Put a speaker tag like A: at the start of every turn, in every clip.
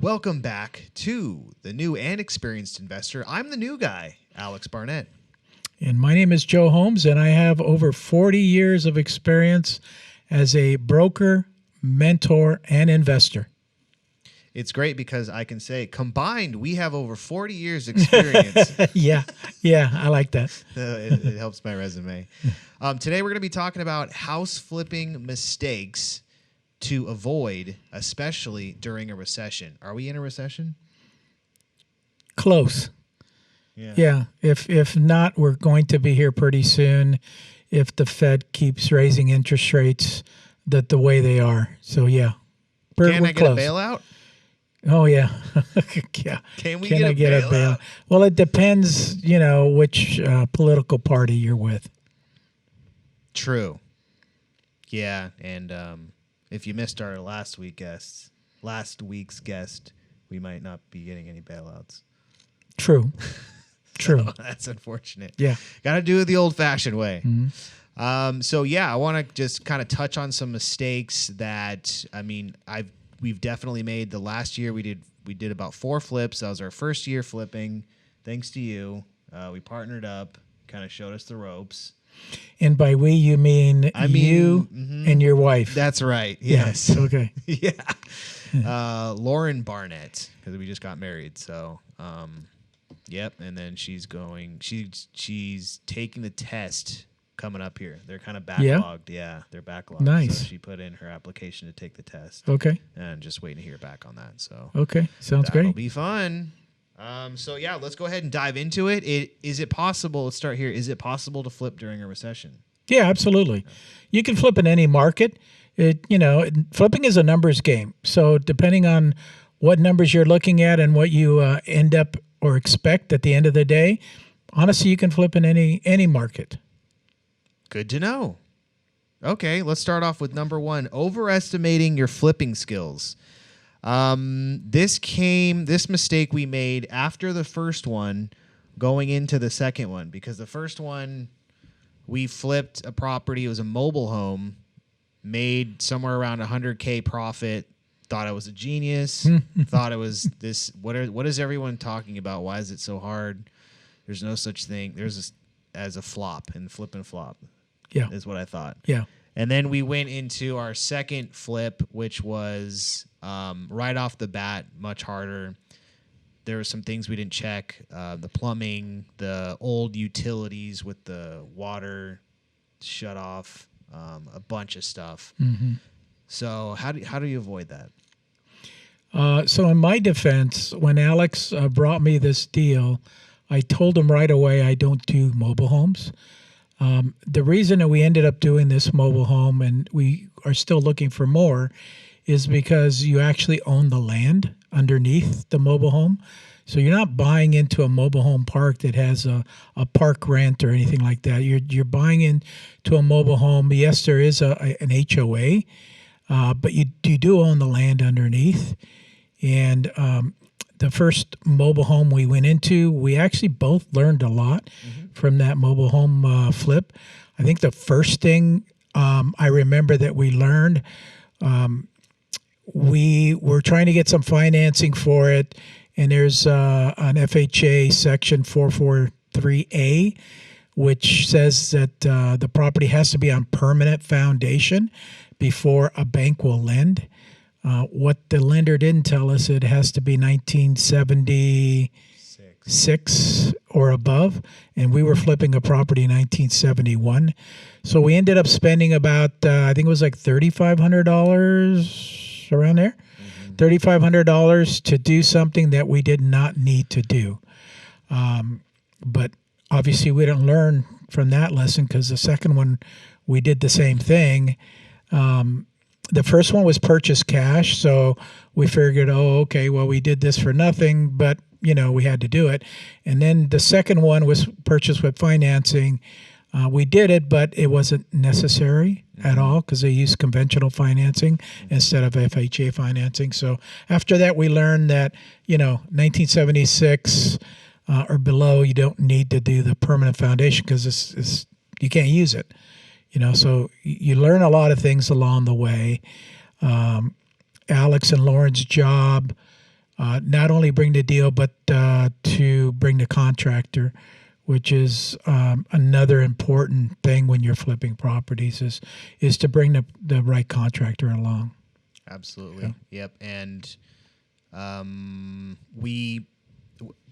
A: Welcome back to the new and experienced investor. I'm the new guy, Alex Barnett.
B: And my name is Joe Holmes, and I have over 40 years of experience as a broker, mentor, and investor.
A: It's great because I can say combined, we have over 40 years experience.
B: Yeah, I like that.
A: It helps my resume. Today, we're going to be talking about house flipping mistakes to avoid, especially during a recession. Are we in a recession?
B: Close. Yeah. If not, we're going to be here pretty soon if the Fed keeps raising interest rates the way they are. So, yeah.
A: Can
B: we're
A: I get
B: close.
A: a bailout?
B: Oh, yeah. Yeah.
A: Can we
B: Can
A: get
B: I
A: a
B: get
A: bailout?
B: a bailout? Well, it depends, which political party you're with.
A: True. Yeah, and if you missed our last week's guest, we might not be getting any bailouts.
B: True. True.
A: So that's unfortunate.
B: Yeah.
A: Got to do it the old-fashioned way.
B: Mm-hmm.
A: So yeah, I want to just kind of touch on some mistakes that we've definitely made. The last year we did about 4 flips. That was our first year flipping. Thanks to you, we partnered up, kind of showed us the ropes.
B: And by we, you mean you and your wife.
A: That's right. Yes.
B: Yeah. Okay.
A: Yeah. Lauren Barnett, because we just got married. So, yep. And then she's taking the test coming up here. They're kind of backlogged. Yeah, they're backlogged.
B: Nice.
A: So she put in her application to take the test.
B: Okay.
A: And just waiting to hear back on that. So.
B: Okay. Sounds
A: That'll
B: great.
A: be fun. So yeah, let's go ahead and dive into it. Is it possible? Let's start here. Is it possible to flip during a recession?
B: Yeah, absolutely. You can flip in any market. Flipping is a numbers game. So depending on what numbers you're looking at and what you end up or expect at the end of the day, honestly, you can flip in any market.
A: Good to know. Okay, let's start off with number 1, overestimating your flipping skills. This mistake we made after the first one going into the second one, because the first one we flipped a property. It was a mobile home, made somewhere around $100K profit. Thought I was a genius. Thought it was this. What is everyone talking about? Why is it so hard? There's no such thing. As a flop and flip and flop.
B: Yeah,
A: is what I thought.
B: Yeah.
A: And then we went into our second flip, which was right off the bat, much harder. There were some things we didn't check. The plumbing, the old utilities with the water shut off, a bunch of stuff.
B: Mm-hmm.
A: So how do you avoid that?
B: So in my defense, when Alex brought me this deal, I told him right away I don't do mobile homes. The reason that we ended up doing this mobile home, and we are still looking for more, is because you actually own the land underneath the mobile home. So you're not buying into a mobile home park that has a park rent or anything like that. You're buying into a mobile home. Yes, there is an HOA, but you do own the land underneath. And the first mobile home we went into, we actually both learned a lot from that mobile home flip. I think the first thing I remember that we learned, we were trying to get some financing for it, and there's an FHA section 443A, which says that the property has to be on permanent foundation before a bank will lend. What the lender didn't tell us, it has to be 1976 or above, and we were flipping a property in 1971. So we ended up spending about, I think it was like $3,500 around there, $3,500 to do something that we did not need to do. But obviously we didn't learn from that lesson, because the second one, we did the same thing. The first one was purchase cash, so we figured, we did this for nothing, but, we had to do it. And then the second one was purchase with financing. We did it, but it wasn't necessary at all, because they used conventional financing instead of FHA financing. So after that, we learned that, 1976 or below, you don't need to do the permanent foundation, because you can't use it. So you learn a lot of things along the way. Alex and Lauren's job not only bring the deal, but to bring the contractor, which is another important thing when you're flipping properties is to bring the right contractor along.
A: Absolutely. Yeah. Yep. And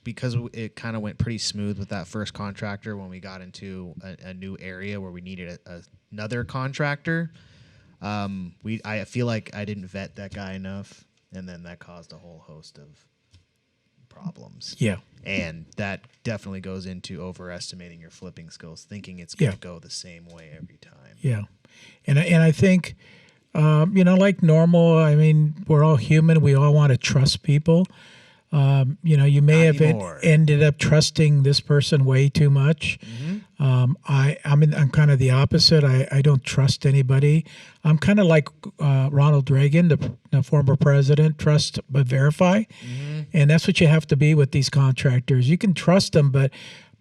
A: because it kind of went pretty smooth with that first contractor when we got into a new area where we needed another contractor, I feel like I didn't vet that guy enough, and then that caused a whole host of problems.
B: Yeah.
A: And that definitely goes into overestimating your flipping skills, thinking it's going to go the same way every time.
B: Yeah. And I think, like normal, I mean, we're all human. We all want to trust people. You may have ended up trusting this person way too much. I'm kind of the opposite. I don't trust anybody. I'm kind of like Ronald Reagan, the former president, trust but verify. And that's what you have to be with these contractors. You can trust them, but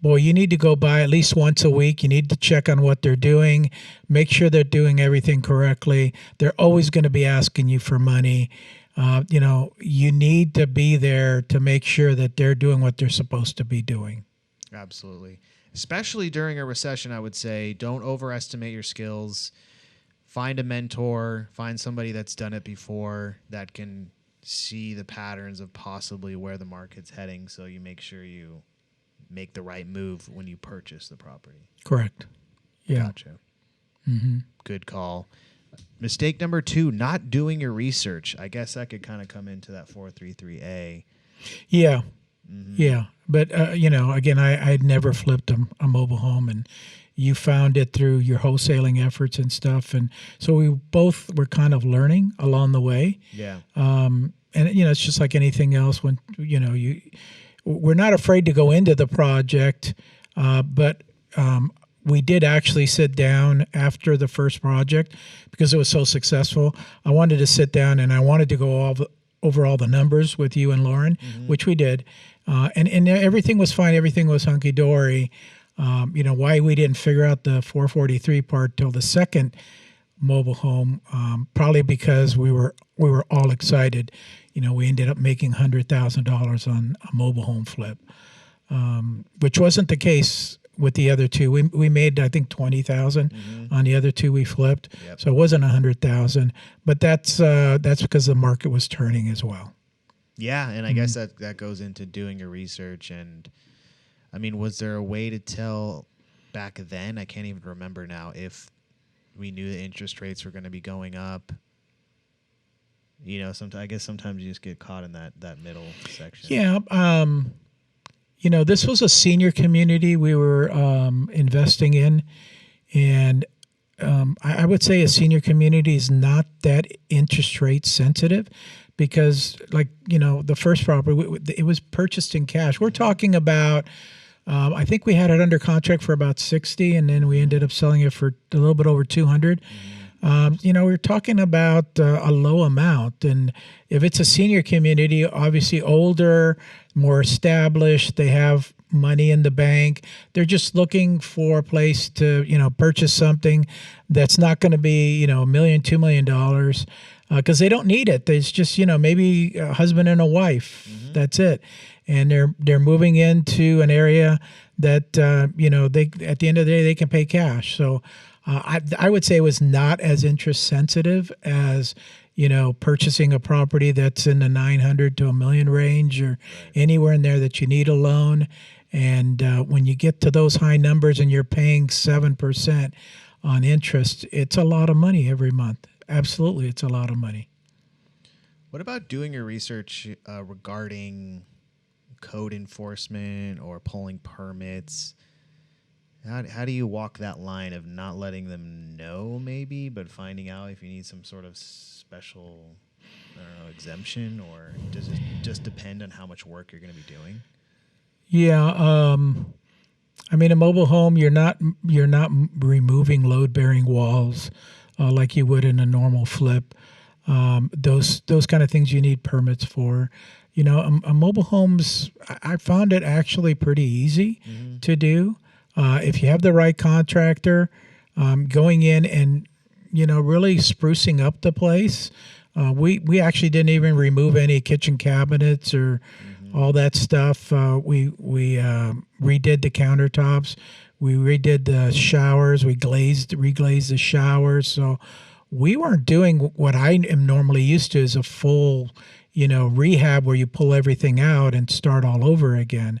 B: boy, you need to go by at least once a week. You need to check on what they're doing, make sure they're doing everything correctly. They're always going to be asking you for money. You need to be there to make sure that they're doing what they're supposed to be doing.
A: Absolutely. Especially during a recession, I would say don't overestimate your skills. Find a mentor, find somebody that's done it before that can see the patterns of possibly where the market's heading, so you make sure you make the right move when you purchase the property.
B: Correct. Yeah.
A: Gotcha. Good call. Mistake number 2, not doing your research. I guess that could kind of come into that 433A.
B: Yeah. Yeah. But, again, I'd never flipped a mobile home, and you found it through your wholesaling efforts and stuff. And so we both were kind of learning along the way.
A: Yeah.
B: And, it's just like anything else when, we're not afraid to go into the project, but we did actually sit down after the first project because it was so successful. I wanted to sit down and I wanted to go over all the numbers with you and Lauren, which we did. And everything was fine. Everything was hunky-dory. Why we didn't figure out the 443 part till the second mobile home, probably because we were all excited. We ended up making $100,000 on a mobile home flip, which wasn't the case with the other two. We made, I think, $20,000 on the other two we flipped. Yep. So it wasn't $100,000, but that's because the market was turning as well.
A: Yeah, and I guess that goes into doing your research. And I mean, was there a way to tell back then? I can't even remember now if we knew the interest rates were going to be going up. I guess sometimes you just get caught in that middle section.
B: Yeah. This was a senior community we were investing in, and I would say a senior community is not that interest rate sensitive because, the first property, it was purchased in cash. We're talking about, I think we had it under contract for about 60, and then we ended up selling it for a little bit over 200. We're talking about a low amount. And if it's a senior community, obviously older, more established, they have money in the bank. They're just looking for a place to, purchase something that's not going to be, $1 million, $2 million, because they don't need it. It's just, maybe a husband and a wife. That's it. And they're moving into an area that, they at the end of the day, they can pay cash. So I would say it was not as interest sensitive as, purchasing a property that's in the 900 to $1 million range or anywhere in there that you need a loan. And when you get to those high numbers and you're paying 7% on interest, it's a lot of money every month. Absolutely, it's a lot of money.
A: What about doing your research regarding code enforcement or pulling permits? How do you walk that line of not letting them know maybe, but finding out if you need some sort of special, exemption, or does it just depend on how much work you're going to be doing?
B: Yeah, a mobile home, you're not removing load-bearing walls like you would in a normal flip. Those kind of things you need permits for. A mobile homes, I found it actually pretty easy to do. If you have the right contractor, going in and, really sprucing up the place, We actually didn't even remove any kitchen cabinets or all that stuff. We redid the countertops. We redid the showers. We reglazed the showers. So we weren't doing what I am normally used to, is a full, rehab where you pull everything out and start all over again.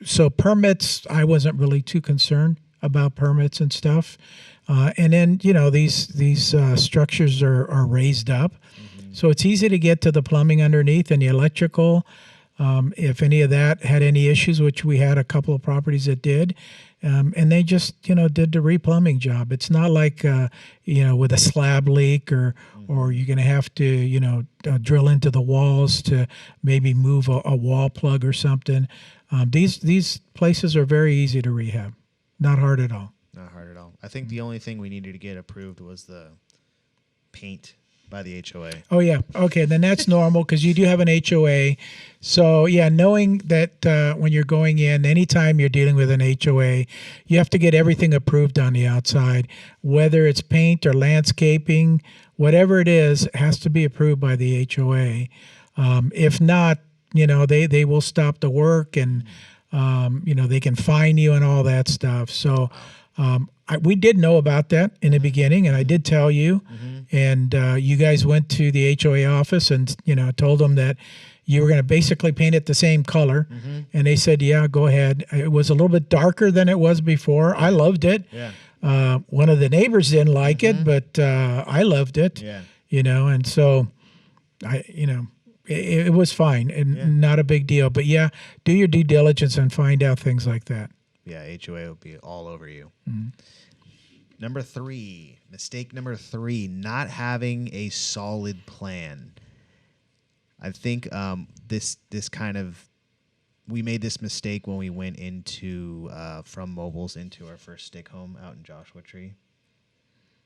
B: So permits, I wasn't really too concerned about permits and stuff. And then these structures are raised up, so it's easy to get to the plumbing underneath and the electrical. If any of that had any issues, which we had a couple of properties that did, and they just did the replumbing job. It's not like with a slab leak or you're going to have to drill into the walls to maybe move a wall plug or something. These places are very easy to rehab, not hard at all.
A: Not hard at all. I think the only thing we needed to get approved was the paint by the HOA.
B: Oh, yeah. Okay, then that's normal because you do have an HOA. So, yeah, knowing that when you're going in, anytime you're dealing with an HOA, you have to get everything approved on the outside, whether it's paint or landscaping, whatever it is, it has to be approved by the HOA. If not, they will stop the work and, they can fine you and all that stuff. So, we did know about that in the beginning, and I did tell you. And you guys went to the HOA office and told them that you were going to basically paint it the same color. And they said, "Yeah, go ahead." It was a little bit darker than it was before. I loved it.
A: Yeah.
B: One of the neighbors didn't like it, but I loved it.
A: Yeah.
B: And so it was fine and not a big deal. But yeah, do your due diligence and find out things like that.
A: Yeah, HOA will be all over you. Mistake number 3, not having a solid plan. I think we made this mistake when we went into from mobiles into our first stick home out in Joshua Tree.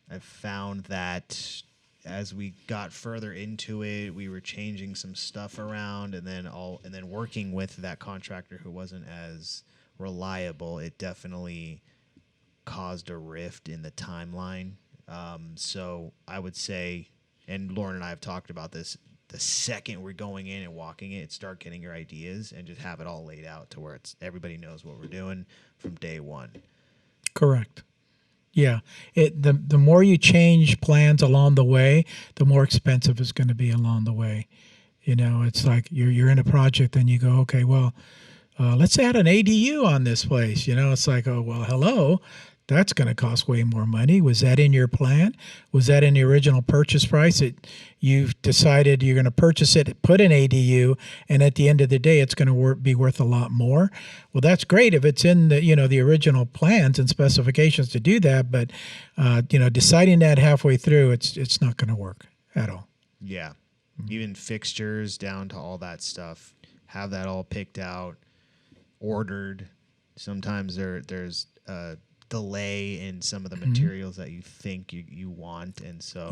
A: I found that as we got further into it, we were changing some stuff around, and then working with that contractor who wasn't as reliable. It definitely caused a rift in the timeline. So I would say, and Lauren and I have talked about this, the second we're going in and walking it, start getting your ideas and just have it all laid out to where everybody knows what we're doing from day one.
B: Correct. Yeah. The more you change plans along the way, the more expensive it's going to be along the way. It's like you're in a project and you go, okay, well, let's add an ADU on this place. It's like, oh, well, hello. That's going to cost way more money. Was that in your plan? Was that in the original purchase price? You've decided you're going to purchase it, put an ADU, and at the end of the day, it's going to be worth a lot more. Well, that's great if it's in the original plans and specifications to do that. But deciding that halfway through, it's not going to work at all.
A: Yeah, even fixtures down to all that stuff. Have that all picked out, ordered. Sometimes there's delay in some of the materials that you think you want, and so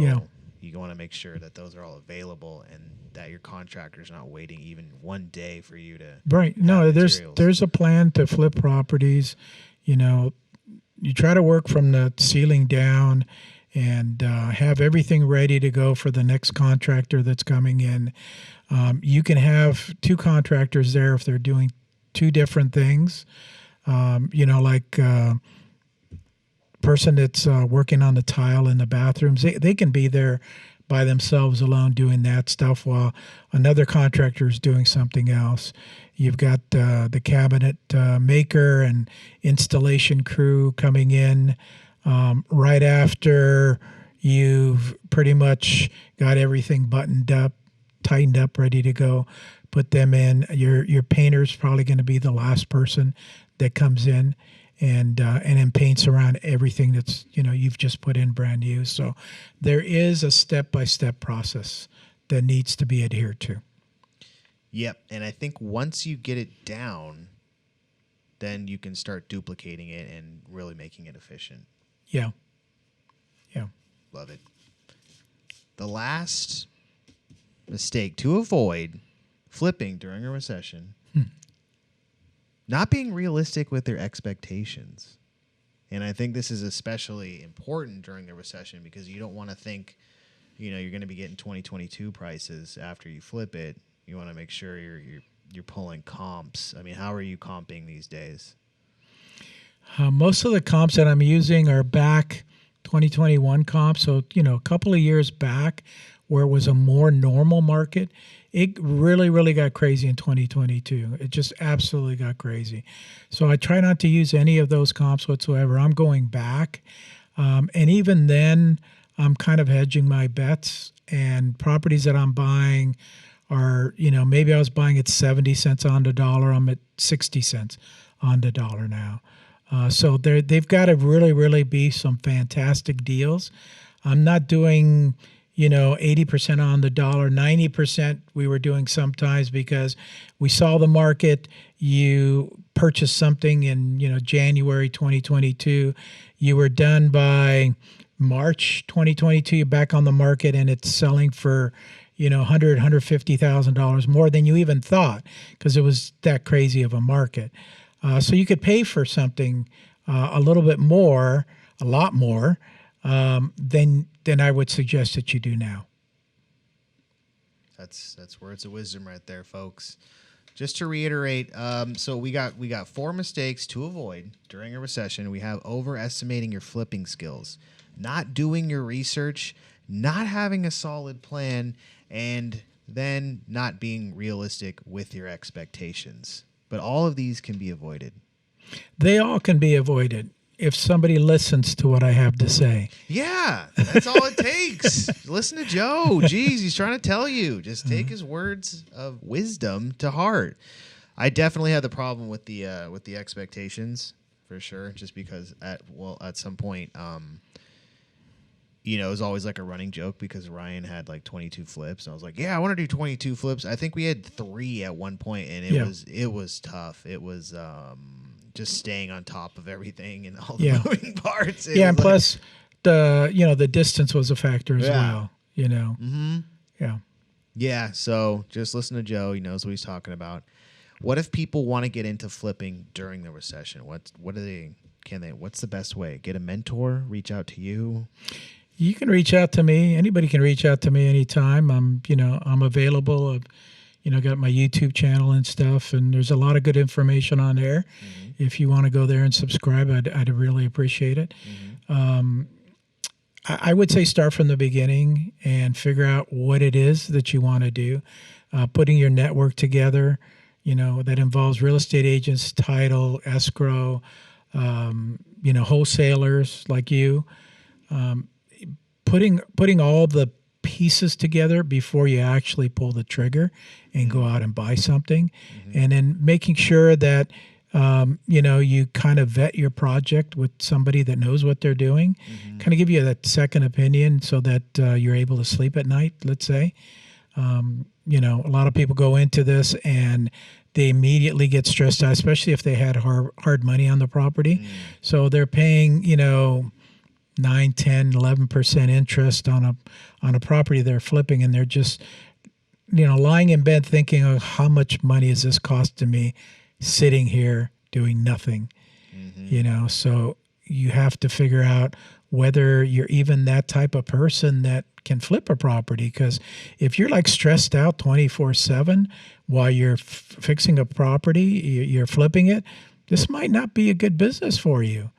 A: you want to make sure that those are all available and that your contractor's not waiting even one day for you to
B: No, there's a plan to flip properties. You try to work from the ceiling down and have everything ready to go for the next contractor that's coming in. You can have 2 contractors there if they're doing 2 different things. Person that's working on the tile in the bathrooms, they can be there by themselves alone doing that stuff while another contractor is doing something else. You've got the cabinet maker and installation crew coming in right after you've pretty much got everything buttoned up, tightened up, ready to go. Put them in. Your painter's probably going to be the last person that comes in and then paints around everything that's you've just put in brand new. So there is a step-by-step process that needs to be adhered to.
A: Yep, and I think once you get it down, then you can start duplicating it and really making it efficient.
B: Yeah.
A: Love it. The last mistake to avoid flipping during a recession. Not being realistic with their expectations. And I think this is especially important during the recession because you don't want to think you're going to be getting 2022 prices after you flip it. You want to make sure you're pulling comps. I mean, how are you comping these days?
B: Most of the comps that I'm using are back 2021 comps. So, a couple of years back where it was a more normal market, it really, really got crazy in 2022. It just absolutely got crazy. So I try not to use any of those comps whatsoever. I'm going back. And even then, I'm kind of hedging my bets, and properties that I'm buying are, maybe I was buying at 70 cents on the dollar. I'm at 60 cents on the dollar now. So they've got to really, really be some fantastic deals. I'm not doing, 80% on the dollar, 90% we were doing sometimes because we saw the market. You purchased something in, January 2022. You were done by March 2022. You're back on the market and it's selling for, $150,000 more than you even thought because it was that crazy of a market. So you could pay for something a little bit more, a lot more, than I would suggest that you do now.
A: That's words of wisdom right there, folks. Just to reiterate, so we got 4 mistakes to avoid during a recession. We have overestimating your flipping skills, not doing your research, not having a solid plan, and then not being realistic with your expectations. But all of these can be avoided.
B: They all can be avoided if somebody listens to what I have to say.
A: Yeah, that's all it takes. Listen to Joe. Jeez, he's trying to tell you. Just take his words of wisdom to heart. I definitely had the problem with the expectations for sure. Just because at some point, it was always like a running joke because Ryan had like 22 flips. And I was like, yeah, I want to do 22 flips. I think we had 3 at one point, and it was tough. It was just staying on top of everything and all the moving parts.
B: And plus the distance was a factor as well.
A: Mm-hmm.
B: Yeah.
A: Yeah. So just listen to Joe. He knows what he's talking about. What if people want to get into flipping during the recession? What's the best way? Get a mentor? Reach out to you?
B: You can reach out to me. Anybody can reach out to me anytime. I'm available. I've got my YouTube channel and stuff, and there's a lot of good information on there. Mm-hmm. If you want to go there and subscribe, I'd really appreciate it. Mm-hmm. I would say start from the beginning and figure out what it is that you want to do. Putting your network together, that involves real estate agents, title, escrow, wholesalers like you. Putting all the pieces together before you actually pull the trigger and go out and buy something. Mm-hmm. And then making sure that you kind of vet your project with somebody that knows what they're doing, kind of give you that second opinion so that you're able to sleep at night, let's say. A lot of people go into this and they immediately get stressed out, especially if they had hard money on the property. So they're paying, 9, 10, 11% interest on a property they're flipping, and they're just, lying in bed thinking, oh, how much money is this costing me sitting here doing nothing? So you have to figure out whether you're even that type of person that can flip a property, because if you're like stressed out 24/7 while you're fixing a property, you're flipping it, this might not be a good business for you.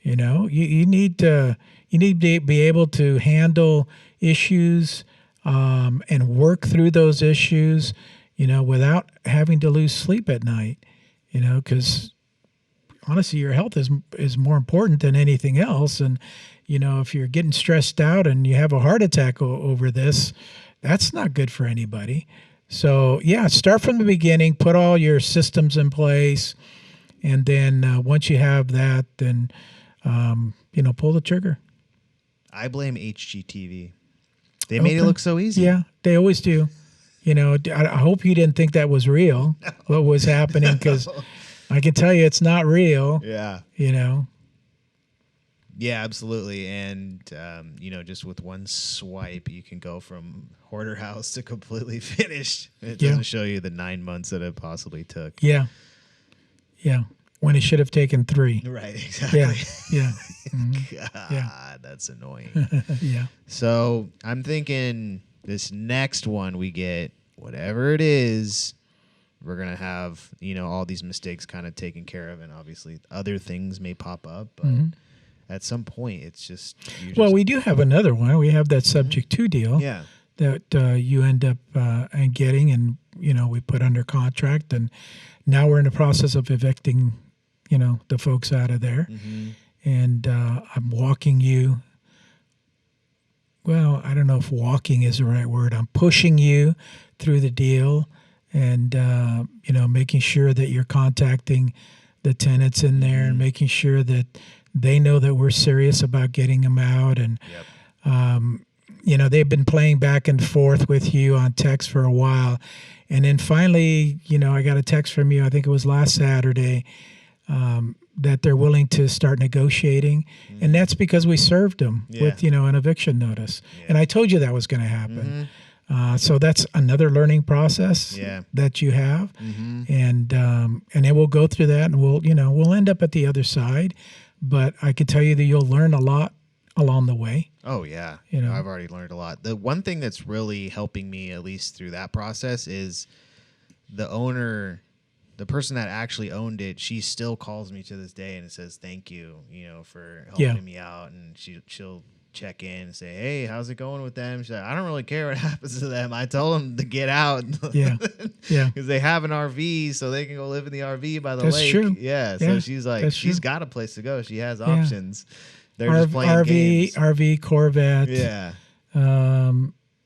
B: You need to be able to handle issues and work through those issues, without having to lose sleep at night. Because honestly, your health is more important than anything else. And if you're getting stressed out and you have a heart attack over this, that's not good for anybody. So start from the beginning, put all your systems in place, and then once you have that, then pull the trigger.
A: I blame HGTV. They made it look so easy.
B: Yeah, they always do. I hope you didn't think that was real, what was happening, because I can tell you it's not real.
A: Yeah. Yeah, absolutely. And, just with one swipe, you can go from hoarder house to completely finished. It doesn't show you the 9 months that it possibly took.
B: Yeah. Yeah. when it should have taken 3.
A: Right, exactly.
B: Yeah, yeah. Mhm.
A: God,
B: Yeah.
A: that's annoying.
B: Yeah.
A: So I'm thinking this next one we get, whatever it is, we're going to have, all these mistakes kind of taken care of. And obviously other things may pop up, but at some point it's just,
B: Well, we do have another one. We have that subject to deal
A: yeah.
B: that you end up getting, and we put under contract, and now we're in the process of evicting, the folks out of there, and I'm walking you. Well, I don't know if walking is the right word. I'm pushing you through the deal, and making sure that you're contacting the tenants in there, and making sure that they know that we're serious about getting them out, and.
A: Yep.
B: They've been playing back and forth with you on text for a while. And then finally, I got a text from you, I think it was last Saturday, that they're willing to start negotiating. And that's because we served them with, an eviction notice. Yeah. And I told you that was going to happen. So that's another learning process that you have. And then we'll go through that, and we'll end up at the other side. But I can tell you that you'll learn a lot along the way.
A: Oh, yeah. I've already learned a lot. The one thing that's really helping me, at least through that process, is the owner, the person that actually owned it, she still calls me to this day and it says, thank you, for helping me out. And she'll check in and say, hey, how's it going with them? She's like, I don't really care what happens to them. I told them to get out.
B: Yeah.
A: Because they have an RV, so they can go live in the RV by the
B: That's
A: lake.
B: True.
A: Yeah. So she's like, she's got a place to go. She has options. They're just playing games.
B: RV, Corvette.
A: Yeah.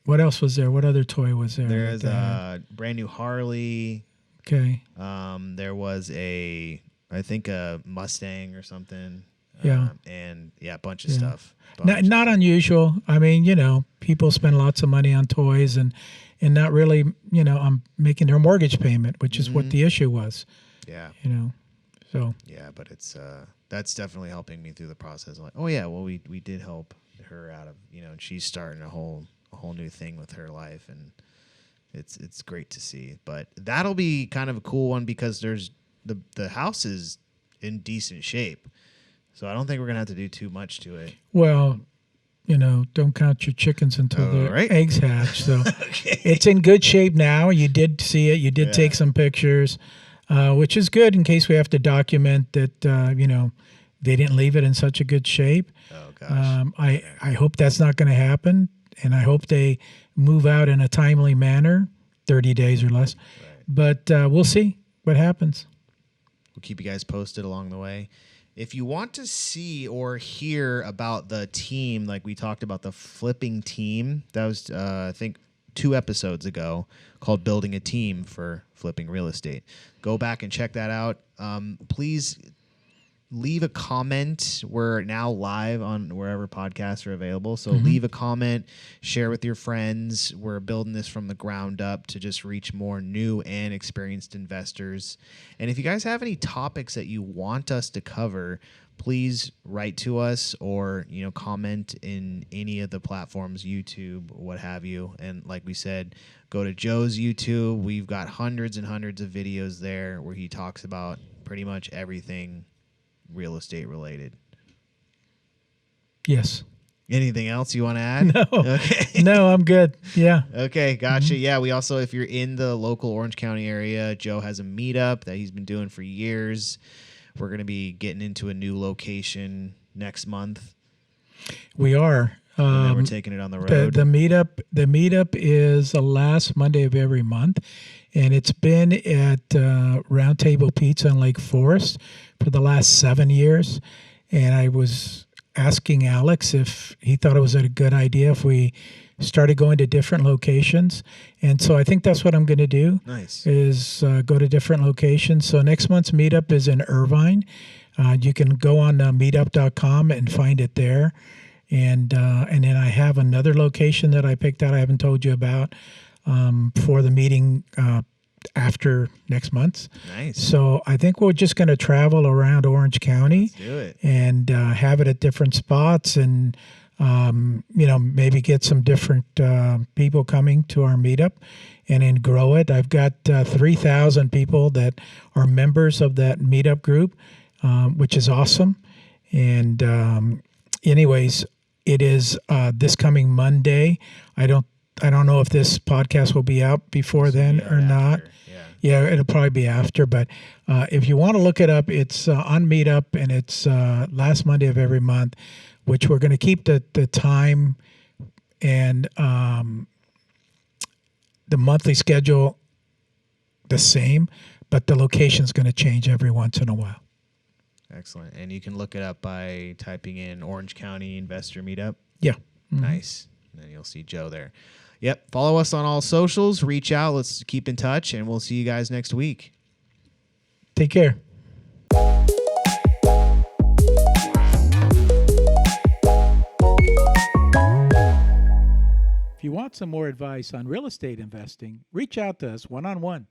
B: What else was there? What other toy was there?
A: There's a brand new Harley.
B: Okay.
A: There was I think a Mustang or something.
B: Yeah.
A: And a bunch of stuff.
B: Not unusual. I mean, people spend lots of money on toys and not really, I'm making their mortgage payment, which is what the issue was.
A: Yeah.
B: So.
A: Yeah, but it's that's definitely helping me through the process. I'm like, oh yeah, well we did help her out of, and she's starting a whole new thing with her life, and it's great to see. But that'll be kind of a cool one because there's the house is in decent shape. So I don't think we're going to have to do too much to it.
B: Well, don't count your chickens until the eggs hatch. So
A: Okay.
B: It's in good shape now. You did see it. You did take some pictures, which is good in case we have to document that, they didn't leave it in such a good shape.
A: Oh, gosh.
B: I hope that's not going to happen, and I hope they move out in a timely manner, 30 days or less. Right. But we'll see what happens.
A: We'll keep you guys posted along the way. If you want to see or hear about the team, like we talked about the flipping team, that was, I think, 2 episodes ago, called Building a Team for Flipping Real Estate. Go back and check that out. Please leave a comment. We're now live on wherever podcasts are available. So leave a comment, share with your friends. We're building this from the ground up to just reach more new and experienced investors. And if you guys have any topics that you want us to cover, please write to us or, comment in any of the platforms, YouTube, what have you. And like we said, go to Joe's YouTube. We've got hundreds and hundreds of videos there where he talks about pretty much everything real estate related.
B: Yes.
A: Anything else you want to add?
B: No.
A: Okay.
B: No, I'm good. Yeah.
A: Okay, gotcha. Yeah, we also, if you're in the local Orange County area, Joe has a meetup that he's been doing for years. We're going to be getting into a new location next month. We
B: are.
A: And then we're taking it on the road.
B: The meetup is the last Monday of every month, and it's been at Round Table Pizza in Lake Forest for the last 7 years. And I was asking Alex if he thought it was a good idea if we started going to different locations. And so I think that's what I'm going to do.
A: Nice.
B: Is go to different locations. So next month's meetup is in Irvine. You can go on meetup.com and find it there. And then I have another location that I picked out I haven't told you about for the meeting after next month.
A: Nice.
B: So I think we're just going to travel around Orange County.
A: Let's do it.
B: And have it at different spots. And maybe get some different people coming to our meetup and then grow it. I've got 3,000 people that are members of that meetup group, which is awesome. And anyways, it is this coming Monday. I don't know if this podcast will be out before then or not. Yeah, it'll probably be after. But if you want to look it up, it's on Meetup, and it's last Monday of every month, which we're going to keep the time and the monthly schedule the same, but the location is going to change every once in a while.
A: Excellent. And you can look it up by typing in Orange County Investor Meetup.
B: Yeah. Mm-hmm.
A: Nice. And then you'll see Joe there. Yep. Follow us on all socials. Reach out. Let's keep in touch, and we'll see you guys next week.
B: Take care. If you want some more advice on real estate investing, reach out to us one-on-one.